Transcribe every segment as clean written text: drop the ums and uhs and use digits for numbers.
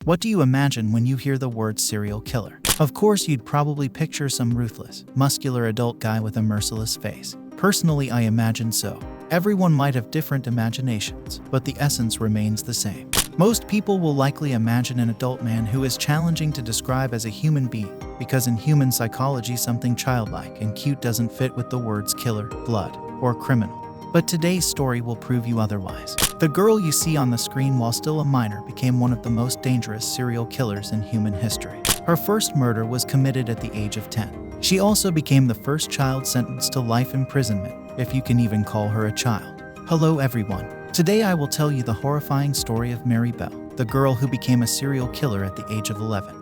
What do you imagine when you hear the word serial killer? Of course, you'd probably picture some ruthless, muscular adult guy with a merciless face. Personally, I imagine so. Everyone might have different imaginations, but the essence remains the same. Most people will likely imagine an adult man who is challenging to describe as a human being, because in human psychology something childlike and cute doesn't fit with the words killer, blood, or criminal. But today's story will prove you otherwise. The girl you see on the screen while still a minor became one of the most dangerous serial killers in human history. Her first murder was committed at the age of 10. She also became the first child sentenced to life imprisonment, if you can even call her a child. Hello everyone. Today I will tell you the horrifying story of Mery Bell, the girl who became a serial killer at the age of 11.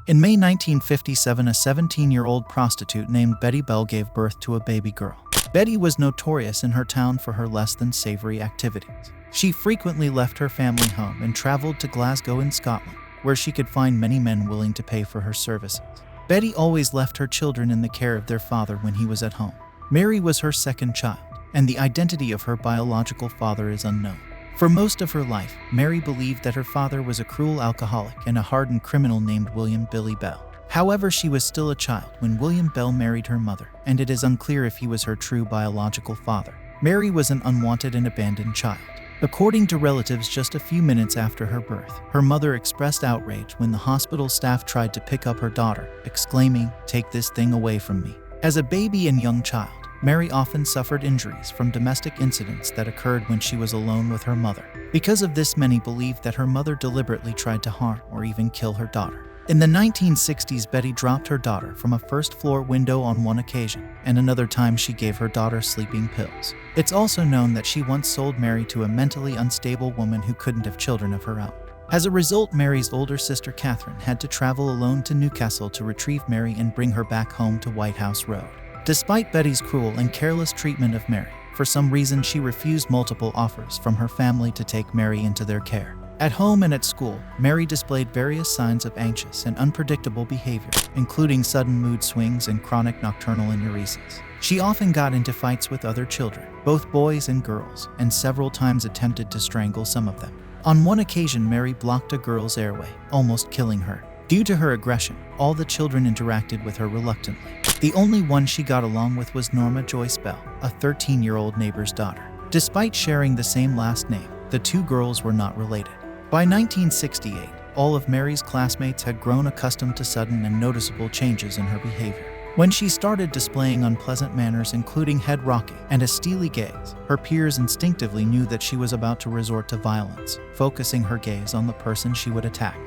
In May 1957, a 17-year-old prostitute named Betty Bell gave birth to a baby girl. Betty was notorious in her town for her less than savory activities. She frequently left her family home and traveled to Glasgow in Scotland, where she could find many men willing to pay for her services. Betty always left her children in the care of their father when he was at home. Mery was her second child, and the identity of her biological father is unknown. For most of her life, Mery believed that her father was a cruel alcoholic and a hardened criminal named William Billy Bell. However, she was still a child when William Bell married her mother, and it is unclear if he was her true biological father. Mery was an unwanted and abandoned child. According to relatives, just a few minutes after her birth, her mother expressed outrage when the hospital staff tried to pick up her daughter, exclaiming, "Take this thing away from me." As a baby and young child, Mery often suffered injuries from domestic incidents that occurred when she was alone with her mother. Because of this, many believed that her mother deliberately tried to harm or even kill her daughter. In the 1960s, Betty dropped her daughter from a first-floor window on one occasion, and another time she gave her daughter sleeping pills. It's also known that she once sold Mery to a mentally unstable woman who couldn't have children of her own. As a result, Mery's older sister Catherine had to travel alone to Newcastle to retrieve Mery and bring her back home to White House Road. Despite Betty's cruel and careless treatment of Mery, for some reason she refused multiple offers from her family to take Mery into their care. At home and at school, Mery displayed various signs of anxious and unpredictable behavior, including sudden mood swings and chronic nocturnal enuresis. She often got into fights with other children, both boys and girls, and several times attempted to strangle some of them. On one occasion, Mery blocked a girl's airway, almost killing her. Due to her aggression, all the children interacted with her reluctantly. The only one she got along with was Norma Joyce Bell, a 13-year-old neighbor's daughter. Despite sharing the same last name, the two girls were not related. By 1968, all of Mery's classmates had grown accustomed to sudden and noticeable changes in her behavior. When she started displaying unpleasant manners, including head rocking and a steely gaze, her peers instinctively knew that she was about to resort to violence, focusing her gaze on the person she would attack.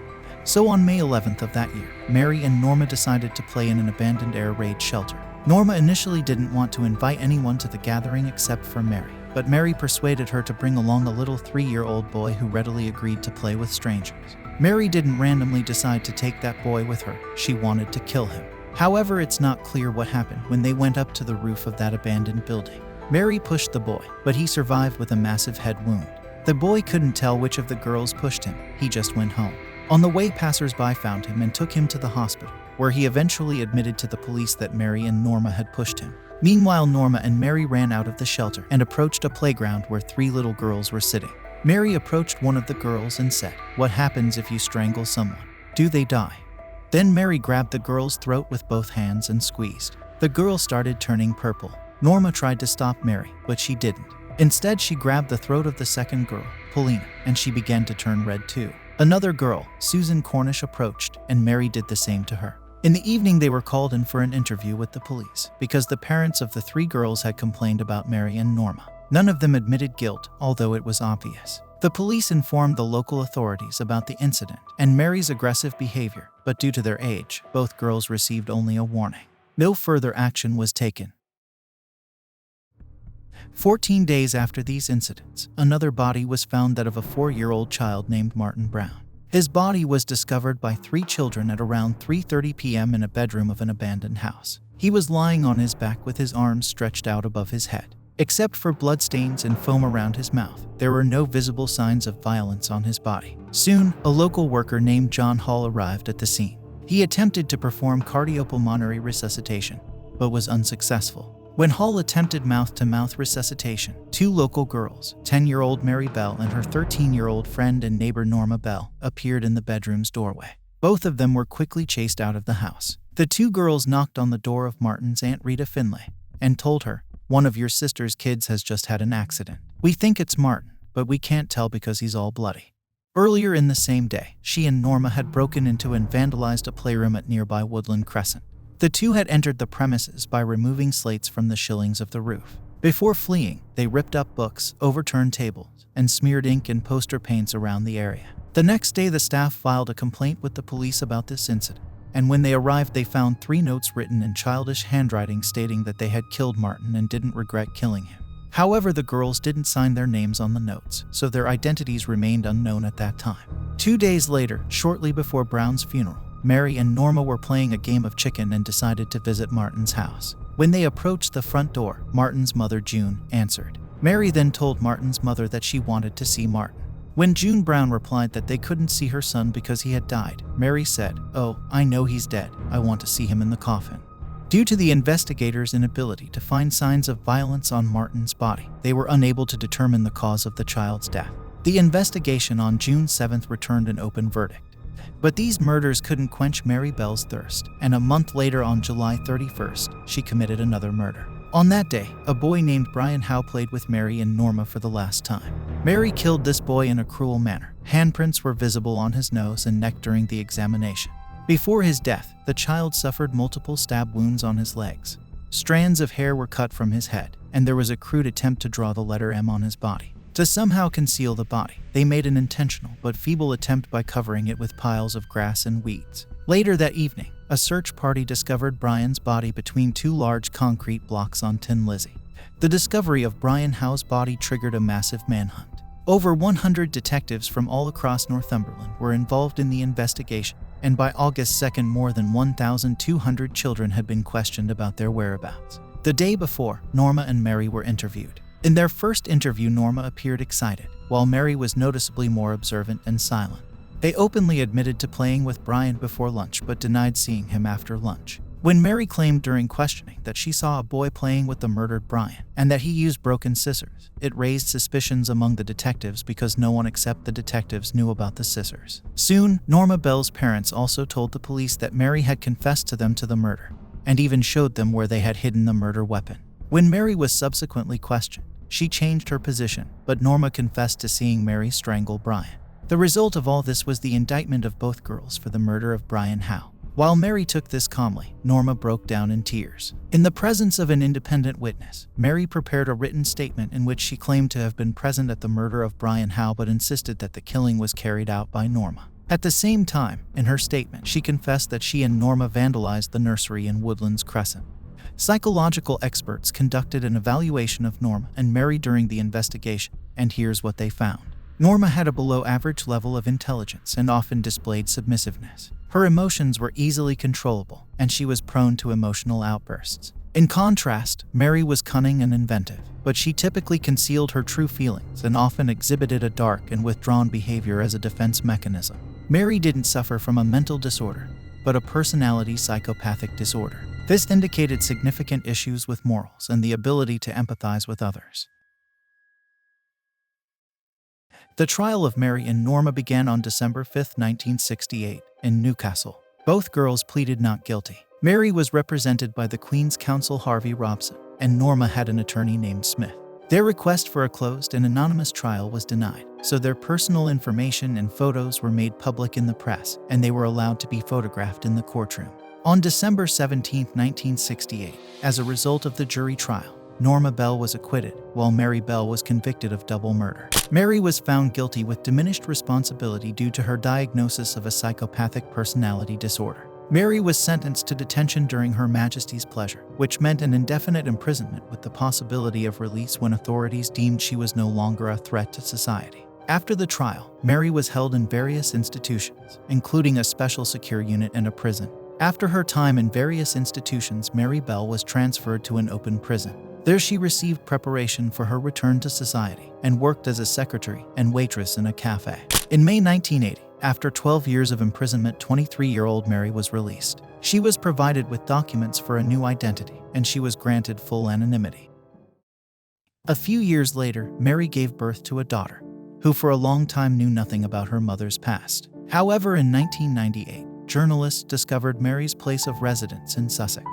So on May 11th of that year, Mery and Norma decided to play in an abandoned air raid shelter. Norma initially didn't want to invite anyone to the gathering except for Mery, but Mery persuaded her to bring along a little 3-year-old boy who readily agreed to play with strangers. Mery didn't randomly decide to take that boy with her, she wanted to kill him. However, it's not clear what happened when they went up to the roof of that abandoned building. Mery pushed the boy, but he survived with a massive head wound. The boy couldn't tell which of the girls pushed him, he just went home. On the way, passers-by found him and took him to the hospital, where he eventually admitted to the police that Mery and Norma had pushed him. Meanwhile, Norma and Mery ran out of the shelter and approached a playground where 3 little girls were sitting. Mery approached one of the girls and said, "What happens if you strangle someone? Do they die?" Then Mery grabbed the girl's throat with both hands and squeezed. The girl started turning purple. Norma tried to stop Mery, but she didn't. Instead, she grabbed the throat of the second girl, Paulina, and she began to turn red too. Another girl, Susan Cornish, approached, and Mery did the same to her. In the evening, they were called in for an interview with the police because the parents of the 3 girls had complained about Mery and Norma. None of them admitted guilt, although it was obvious. The police informed the local authorities about the incident and Mery's aggressive behavior, but due to their age, both girls received only a warning. No further action was taken. 14 days after these incidents, another body was found, that of a 4-year-old child named Martin Brown. His body was discovered by 3 children at around 3:30 p.m. in a bedroom of an abandoned house. He was lying on his back with his arms stretched out above his head. Except for bloodstains and foam around his mouth, there were no visible signs of violence on his body. Soon, a local worker named John Hall arrived at the scene. He attempted to perform cardiopulmonary resuscitation, but was unsuccessful. When Hall attempted mouth-to-mouth resuscitation, two local girls, 10-year-old Mery Bell and her 13-year-old friend and neighbor Norma Bell, appeared in the bedroom's doorway. Both of them were quickly chased out of the house. The two girls knocked on the door of Martin's Aunt Rita Finlay and told her, "One of your sister's kids has just had an accident. We think it's Martin, but we can't tell because he's all bloody." Earlier in the same day, she and Norma had broken into and vandalized a playroom at nearby Woodland Crescent. The two had entered the premises by removing slates from the shillings of the roof. Before fleeing, they ripped up books, overturned tables, and smeared ink and poster paints around the area. The next day, the staff filed a complaint with the police about this incident, and when they arrived, they found 3 notes written in childish handwriting stating that they had killed Martin and didn't regret killing him. However, the girls didn't sign their names on the notes, so their identities remained unknown at that time. 2 days later, shortly before Brown's funeral, Mery and Norma were playing a game of chicken and decided to visit Martin's house. When they approached the front door, Martin's mother, June, answered. Mery then told Martin's mother that she wanted to see Martin. When June Brown replied that they couldn't see her son because he had died, Mery said, "Oh, I know he's dead. I want to see him in the coffin." Due to the investigators' inability to find signs of violence on Martin's body, they were unable to determine the cause of the child's death. The investigation on June 7th returned an open verdict. But these murders couldn't quench Mery Bell's thirst, and a month later on July 31st, she committed another murder. On that day, a boy named Brian Howe played with Mery and Norma for the last time. Mery killed this boy in a cruel manner. Handprints were visible on his nose and neck during the examination. Before his death, the child suffered multiple stab wounds on his legs. Strands of hair were cut from his head, and there was a crude attempt to draw the letter M on his body. To somehow conceal the body, they made an intentional but feeble attempt by covering it with piles of grass and weeds. Later that evening, a search party discovered Brian's body between 2 large concrete blocks on Tin Lizzie. The discovery of Brian Howe's body triggered a massive manhunt. Over 100 detectives from all across Northumberland were involved in the investigation, and by August 2nd, more than 1,200 children had been questioned about their whereabouts. The day before, Norma and Mery were interviewed. In their first interview, Norma appeared excited, while Mery was noticeably more observant and silent. They openly admitted to playing with Brian before lunch but denied seeing him after lunch. When Mery claimed during questioning that she saw a boy playing with the murdered Brian and that he used broken scissors, it raised suspicions among the detectives because no one except the detectives knew about the scissors. Soon, Norma Bell's parents also told the police that Mery had confessed to them to the murder and even showed them where they had hidden the murder weapon. When Mery was subsequently questioned, she changed her position, but Norma confessed to seeing Mery strangle Brian. The result of all this was the indictment of both girls for the murder of Brian Howe. While Mery took this calmly, Norma broke down in tears. In the presence of an independent witness, Mery prepared a written statement in which she claimed to have been present at the murder of Brian Howe but insisted that the killing was carried out by Norma. At the same time, in her statement, she confessed that she and Norma vandalized the nursery in Woodlands Crescent. Psychological experts conducted an evaluation of Norma and Mery during the investigation, and here's what they found. Norma had a below-average level of intelligence and often displayed submissiveness. Her emotions were easily controllable, and she was prone to emotional outbursts. In contrast, Mery was cunning and inventive, but she typically concealed her true feelings and often exhibited a dark and withdrawn behavior as a defense mechanism. Mery didn't suffer from a mental disorder, but a personality psychopathic disorder. This indicated significant issues with morals and the ability to empathize with others. The trial of Mery and Norma began on December 5, 1968, in Newcastle. Both girls pleaded not guilty. Mery was represented by the Queen's Counsel Harvey Robson, and Norma had an attorney named Smith. Their request for a closed and anonymous trial was denied, so their personal information and photos were made public in the press, and they were allowed to be photographed in the courtroom. On December 17, 1968, as a result of the jury trial, Norma Bell was acquitted, while Mery Bell was convicted of double murder. Mery was found guilty with diminished responsibility due to her diagnosis of a psychopathic personality disorder. Mery was sentenced to detention during Her Majesty's pleasure, which meant an indefinite imprisonment with the possibility of release when authorities deemed she was no longer a threat to society. After the trial, Mery was held in various institutions, including a special secure unit and a prison. After her time in various institutions, Mery Bell was transferred to an open prison. There she received preparation for her return to society and worked as a secretary and waitress in a cafe. In May 1980, after 12 years of imprisonment, 23-year-old Mery was released. She was provided with documents for a new identity, and she was granted full anonymity. A few years later, Mery gave birth to a daughter, who for a long time knew nothing about her mother's past. However, in 1998, journalists discovered Mery's place of residence in Sussex,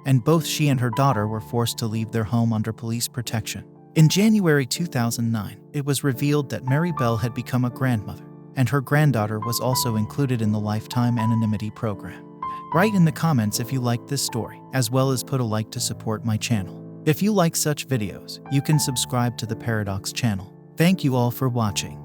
and both she and her daughter were forced to leave their home under police protection. In January 2009, it was revealed that Mery Bell had become a grandmother, and her granddaughter was also included in the lifetime anonymity program. Write in the comments if you liked this story, as well as put a like to support my channel. If you like such videos, you can subscribe to the Paradox channel. Thank you all for watching.